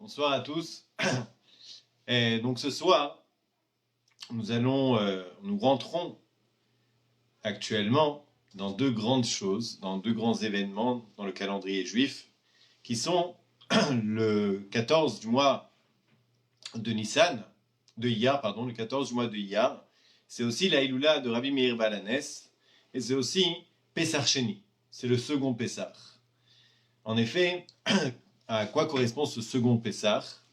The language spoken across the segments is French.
Bonsoir à tous. Et donc ce soir, nous rentrons actuellement dans deux grandes choses, dans deux grands événements dans le calendrier juif, qui sont le 14 du mois de Nissan, de Iyar, pardon, le 14 du mois de Iyar. C'est aussi la Iloula de Rabbi Meir Balanes, et c'est aussi Pessar Sheni, c'est le second Pessar. En effet, à quoi correspond ce second Pessar?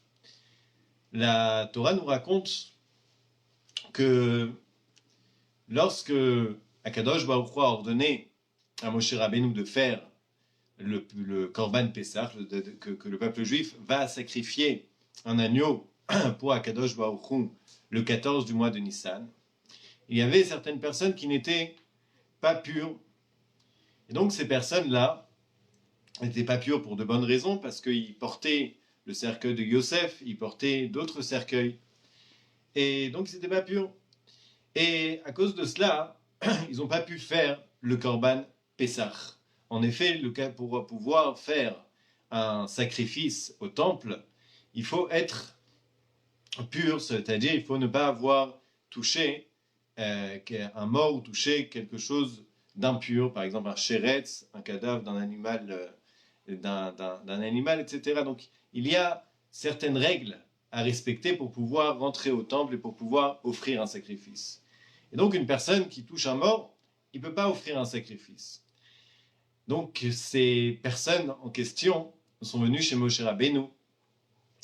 La Torah nous raconte que lorsque Akadosh Baruch Hu a ordonné à Moshe Rabbeinu de faire le Korban Pessah, que le peuple juif va sacrifier un agneau pour Akadosh Baruch Hu le 14 du mois de Nissan, il y avait certaines personnes qui n'étaient pas pures. Et donc ces personnes-là n'étaient pas pures pour de bonnes raisons, parce qu'ils portaient le cercueil de Yosef, ils portaient d'autres cercueils. Et donc ils n'étaient pas purs. Et à cause de cela, ils n'ont pas pu faire le Korban Pessah. En effet, pour pouvoir faire un sacrifice au temple, il faut être pur, c'est-à-dire il faut ne pas avoir touché un mort ou touché quelque chose d'impur, par exemple un chéretz, un cadavre d'un animal, etc. Donc il y a certaines règles à respecter pour pouvoir rentrer au temple et pour pouvoir offrir un sacrifice. Et donc une personne qui touche un mort, il ne peut pas offrir un sacrifice. Donc ces personnes en question sont venues chez Moshe Rabbeinu.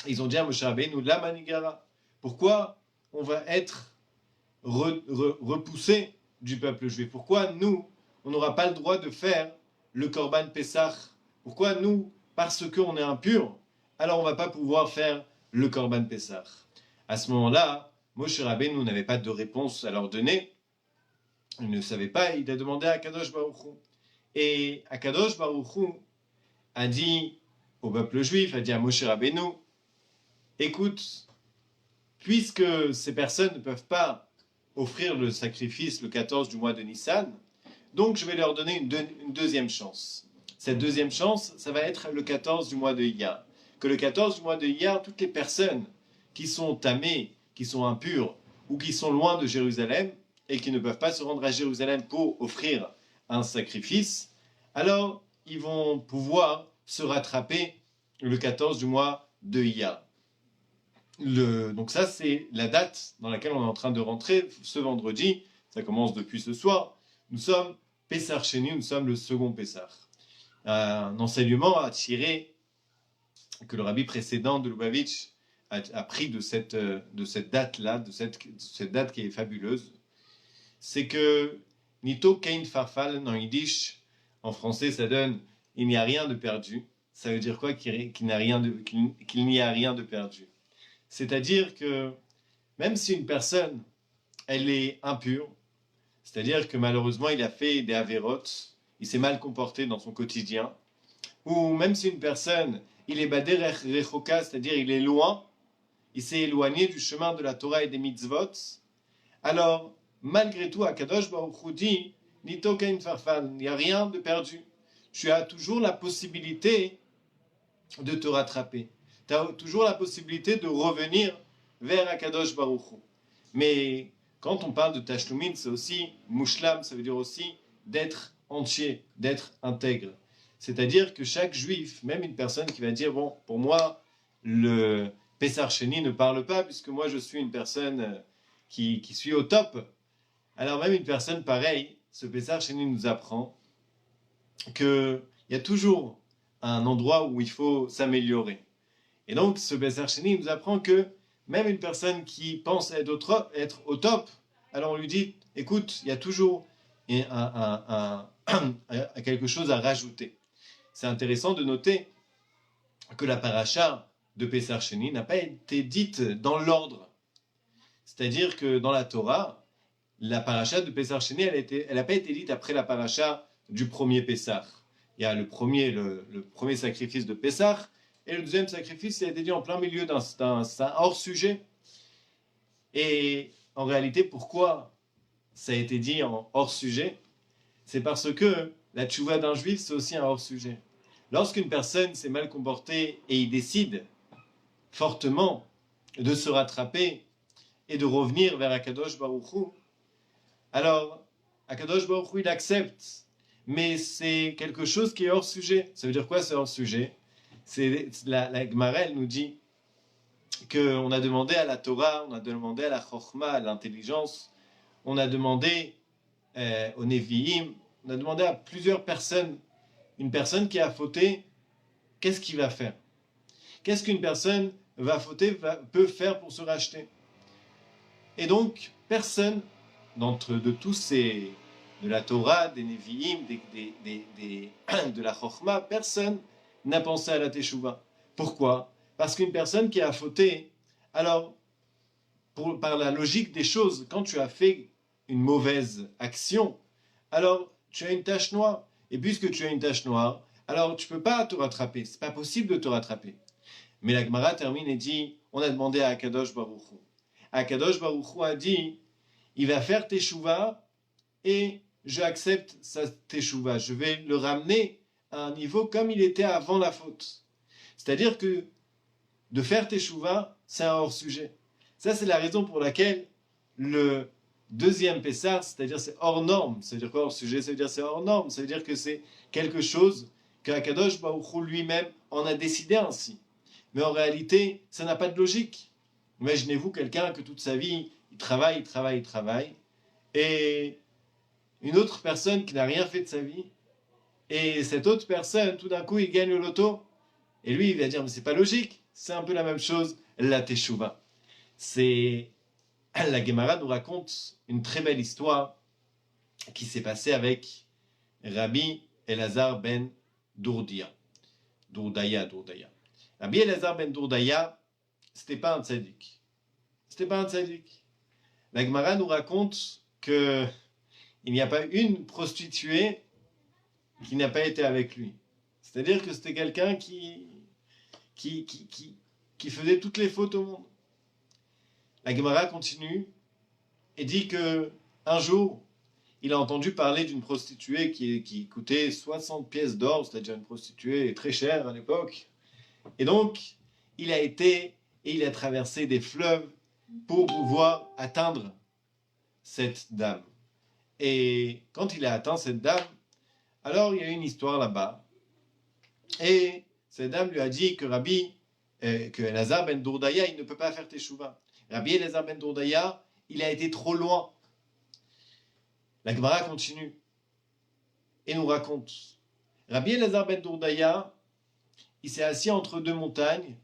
Ils ont dit à Moshe Rabbeinu, la manigara, pourquoi on va être repoussé du peuple juif? Pourquoi nous, on n'aura pas le droit de faire le Korban Pessah? Pourquoi nous, parce qu'on est impur, alors on ne va pas pouvoir faire le Korban Pessah? À ce moment-là, Moshe Rabbeinu n'avait pas de réponse à leur donner. Il ne savait pas, il a demandé à Akadosh Baruch Hu. Et Akadosh Baruch Hu a dit au peuple juif, a dit à Moshe Rabbeinu, écoute, puisque ces personnes ne peuvent pas offrir le sacrifice le 14 du mois de Nissan, donc je vais leur donner une deuxième chance. Cette deuxième chance, ça va être le 14 du mois de Iyar. Que le 14 du mois de Iyar, toutes les personnes qui sont tamées, qui sont impures, ou qui sont loin de Jérusalem, et qui ne peuvent pas se rendre à Jérusalem pour offrir un sacrifice, alors ils vont pouvoir se rattraper le 14 du mois de Iyar. Donc ça, c'est la date dans laquelle on est en train de rentrer ce vendredi. Ça commence depuis ce soir. Nous sommes Pessar Sheni, nous sommes le second Pessar. Un enseignement à tirer que le rabbi précédent de Lubavitch a pris de cette date-là, de cette date qui est fabuleuse, c'est que Nito Kein Farfal en yiddish, en français ça donne il n'y a rien de perdu. Ça veut dire quoi? Qu'il n'y a rien de perdu. C'est-à-dire que même si une personne elle est impure, c'est-à-dire que malheureusement il a fait des avérotes, il s'est mal comporté dans son quotidien, ou même si une personne il est bader rechoka, c'est-à-dire il est loin, il s'est éloigné du chemin de la Torah et des mitzvot, alors malgré tout Akadosh Baruch Hu dit Nito kein farfal, il n'y a rien de perdu. Tu as toujours la possibilité de te rattraper. Tu as toujours la possibilité de revenir vers Akadosh Baruch Hu. Mais quand on parle de Tashlumin, c'est aussi Mushlam, ça veut dire aussi d'être entier, d'être intègre. C'est-à-dire que chaque juif, même une personne qui va dire, bon, pour moi, le Pessar Sheni ne parle pas, puisque moi je suis une personne qui suis au top. Alors même une personne pareille, ce Pessar Sheni nous apprend qu'il y a toujours un endroit où il faut s'améliorer. Et donc ce Pessar Sheni nous apprend que même une personne qui pense être au top, alors on lui dit, écoute, il y a toujours quelque chose à rajouter. C'est intéressant de noter que la paracha de Pessar Sheni n'a pas été dite dans l'ordre. C'est-à-dire que dans la Torah, la paracha de Pessar Sheni, elle n'a pas été dite après la paracha du premier Pessar. Il y a le premier sacrifice de Pessar, et le deuxième sacrifice a été dit en plein milieu d'un hors-sujet. Et en réalité, pourquoi ça a été dit en hors-sujet? C'est parce que la tchouva d'un juif, c'est aussi un hors-sujet. Lorsqu'une personne s'est mal comportée et il décide fortement de se rattraper et de revenir vers Akadosh Baruch Hu, alors Akadosh Baruch Hu, il accepte, mais c'est quelque chose qui est hors sujet. Ça veut dire quoi, c'est hors sujet? La Gemara, elle nous dit qu'on a demandé à la Torah, on a demandé à la Chokhmah, à l'intelligence, on a demandé aux Nevi'im, on a demandé à plusieurs personnes, une personne qui a fauté, qu'est-ce qu'il va faire? Qu'est-ce qu'une personne peut faire pour se racheter? Et donc, personne de la Torah, des Nevi'im, de la Chokhmah, personne n'a pensé à la Teshuvah. Pourquoi? Parce qu'une personne qui a fauté, alors, par la logique des choses, quand tu as fait une mauvaise action, alors tu as une tache noire. Et puisque tu as une tache noire, alors tu ne peux pas te rattraper. Ce n'est pas possible de te rattraper. Mais la Gemara termine et dit, on a demandé à Akadosh Baruch Hu. Akadosh Baruch Hu a dit, il va faire Teshuvah et je accepte sa Teshuvah. Je vais le ramener à un niveau comme il était avant la faute. C'est-à-dire que de faire Teshuvah, c'est un hors-sujet. Ça, c'est la raison pour laquelle le deuxième Pessah, c'est-à-dire c'est hors norme. Ça veut dire quoi hors-sujet? Ça veut dire c'est hors norme. Ça veut dire que c'est quelque chose qu'Akadosh Baruch Hu lui-même en a décidé ainsi. Mais en réalité, ça n'a pas de logique. Imaginez-vous quelqu'un que toute sa vie, il travaille, et une autre personne qui n'a rien fait de sa vie, et cette autre personne, tout d'un coup, il gagne le loto, et lui, il va dire, mais c'est pas logique. C'est un peu la même chose, la Teshuvah. La Gemara nous raconte une très belle histoire qui s'est passée avec Rabbi Elazar ben Dourdaya. Rabbi Elazar ben Dourdaya, c'était pas un tzaddik. La Gemara nous raconte qu'il n'y a pas une prostituée qui n'a pas été avec lui. C'est-à-dire que c'était quelqu'un qui faisait toutes les fautes au monde. La Gemara continue et dit que un jour, il a entendu parler d'une prostituée qui coûtait 60 pièces d'or, c'est-à-dire une prostituée très chère à l'époque. Et donc, il a été et il a traversé des fleuves pour pouvoir atteindre cette dame. Et quand il a atteint cette dame, alors il y a eu une histoire là-bas. Et cette dame lui a dit que que Elazar ben Dourdaya, il ne peut pas faire Teshuvah. Rabbi Elazar ben Dourdaya, il a été trop loin. La Gemara continue et nous raconte. Rabbi Elazar ben Dourdaya, il s'est assis entre deux montagnes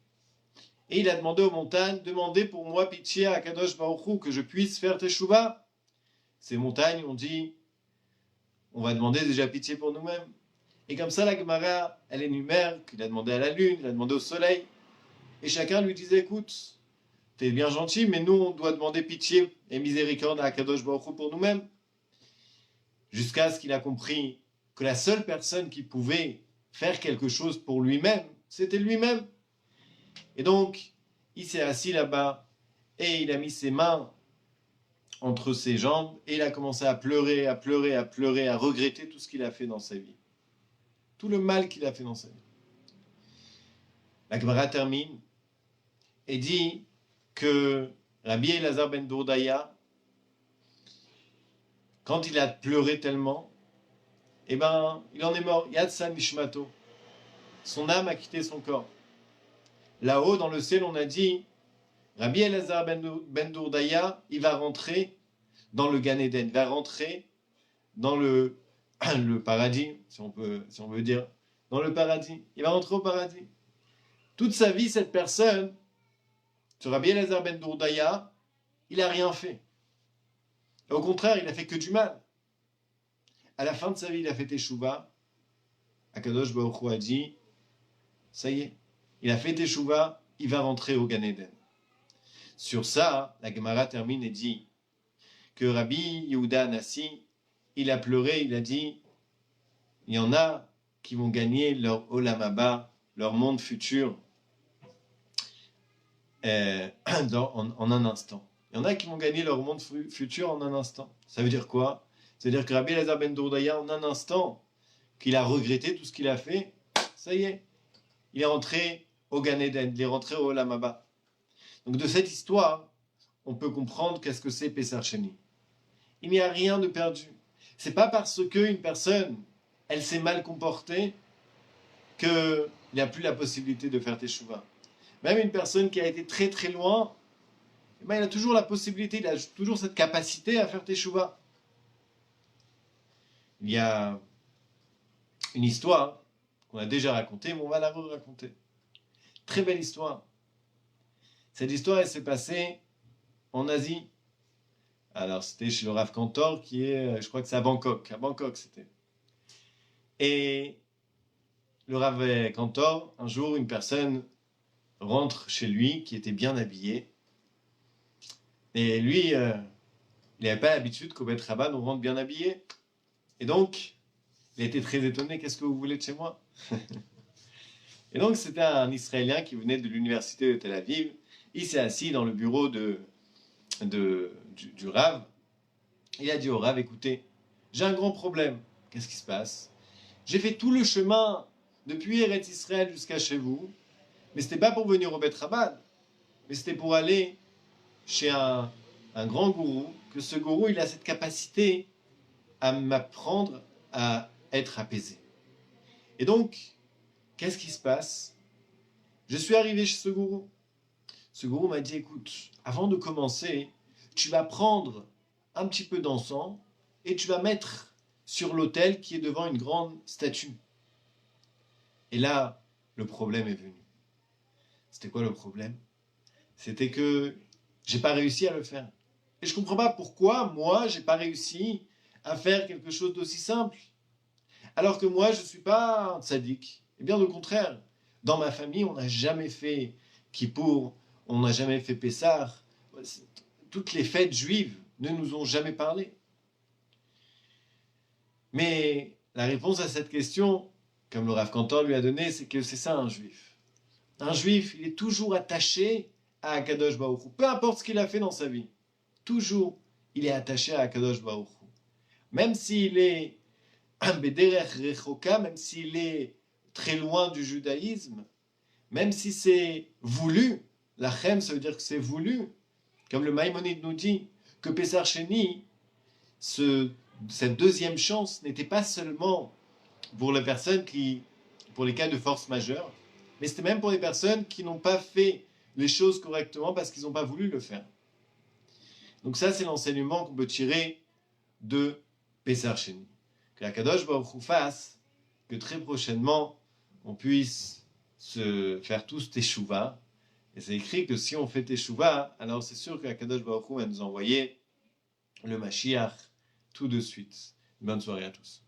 et il a demandé aux montagnes, demandez pour moi pitié à Kadosh Baruch Hu que je puisse faire Teshuvah. Ces montagnes ont dit, on va demander déjà pitié pour nous-mêmes. Et comme ça, la Gemara, elle énumère qu'il a demandé à la lune, il a demandé au soleil. Et chacun lui disait, écoute, t'es bien gentil, mais nous, on doit demander pitié et miséricorde à Kadosh Baruch Hu pour nous-mêmes. Jusqu'à ce qu'il a compris que la seule personne qui pouvait faire quelque chose pour lui-même, c'était lui-même. Et donc, il s'est assis là-bas et il a mis ses mains entre ses jambes et il a commencé à pleurer, à regretter tout ce qu'il a fait dans sa vie. Tout le mal qu'il a fait dans sa vie. La Gemara termine et dit que Rabbi Elazar ben Dourdaya, quand il a pleuré tellement, eh ben, il en est mort. Yatsa Nishmato. Son âme a quitté son corps. Là-haut, dans le ciel, on a dit, Rabbi Elazar ben Dourdaya, il va rentrer dans le Gan Eden, il va rentrer dans le paradis, si on veut dire, dans le paradis. Il va rentrer au paradis. Toute sa vie, cette personne, ce Rabbi Elazar ben Dourdaya, il n'a rien fait. Et au contraire, il n'a fait que du mal. À la fin de sa vie, il a fait Teshuvah. Akadosh Baruch Hu a dit, ça y est, il a fait Teshuvah, il va rentrer au Gan Eden. Sur ça, la Gemara termine et dit que Rabbi Yehuda Anassi, il a pleuré, il a dit, il y en a qui vont gagner leur Olam Haba, leur monde futur, en un instant. Il y en a qui vont gagner leur monde futur en un instant. Ça veut dire quoi? C'est-à-dire que Rabbi Elazar ben Dourdaya, en un instant, qu'il a regretté tout ce qu'il a fait, ça y est, il est entré au Gan Eden, il est rentré au Olam Haba. Donc de cette histoire, on peut comprendre qu'est-ce que c'est Pessar Sheni. Il n'y a rien de perdu. C'est pas parce qu'une personne, elle s'est mal comportée, qu'il n'y a plus la possibilité de faire Teshuvah. Même une personne qui a été très très loin, eh ben, il a toujours la possibilité, il a toujours cette capacité à faire Teshuvah. Il y a une histoire qu'on a déjà racontée, mais on va la raconter. Très belle histoire. Cette histoire, elle s'est passée en Asie. Alors, c'était chez le Rav Kantor, qui est, je crois que c'est à Bangkok. À Bangkok, c'était. Et le Rav Kantor, un jour, une personne rentre chez lui, qui était bien habillé. Et lui, il n'avait pas l'habitude qu'au Beth Rabban, on rentre bien habillé. Et donc, il a été très étonné. Qu'est-ce que vous voulez de chez moi? Et donc, c'était un Israélien qui venait de l'université de Tel Aviv. Il s'est assis dans le bureau du Rav. Il a dit au Rav, écoutez, j'ai un grand problème. Qu'est-ce qui se passe? J'ai fait tout le chemin depuis Eretz Israël jusqu'à chez vous, mais c'était pas pour venir au Beth Rabban, mais c'était pour aller chez un grand gourou, que ce gourou, il a cette capacité à m'apprendre à être apaisé. Et donc, qu'est-ce qui se passe? Je suis arrivé chez ce gourou. Ce gourou m'a dit, écoute, avant de commencer, tu vas prendre un petit peu d'encens et tu vas mettre sur l'autel qui est devant une grande statue. Et là, le problème est venu. C'était quoi le problème? C'était que j'ai pas réussi à le faire. Et je comprends pas pourquoi, moi, j'ai pas réussi à faire quelque chose d'aussi simple. Alors que moi, je suis pas un tzaddik. Et bien au contraire, dans ma famille, on n'a jamais fait Kippour, on n'a jamais fait Pessah. Toutes les fêtes juives ne nous ont jamais parlé. Mais la réponse à cette question, comme le Rav Kantor lui a donné, c'est que c'est ça un juif. Un juif, il est toujours attaché à Akadosh Baruch Hu, peu importe ce qu'il a fait dans sa vie. Toujours, il est attaché à Akadosh Baruch Hu. Même s'il est un Bederech Rechoka, même s'il est très loin du judaïsme, même si c'est voulu, la chem, ça veut dire que c'est voulu, comme le Maïmonide nous dit, que Pessar Sheni, cette deuxième chance n'était pas seulement pour les personnes pour les cas de force majeure, mais c'était même pour les personnes qui n'ont pas fait les choses correctement parce qu'ils n'ont pas voulu le faire. Donc ça, c'est l'enseignement qu'on peut tirer de Pessar Sheni. Que la Kadosh Baruch Hu fasse que très prochainement, on puisse se faire tous Teshuvah. Et c'est écrit que si on fait Teshuvah, alors c'est sûr que la Kadosh Baruch Hu va nous envoyer le Mashiach tout de suite. Bonne soirée à tous.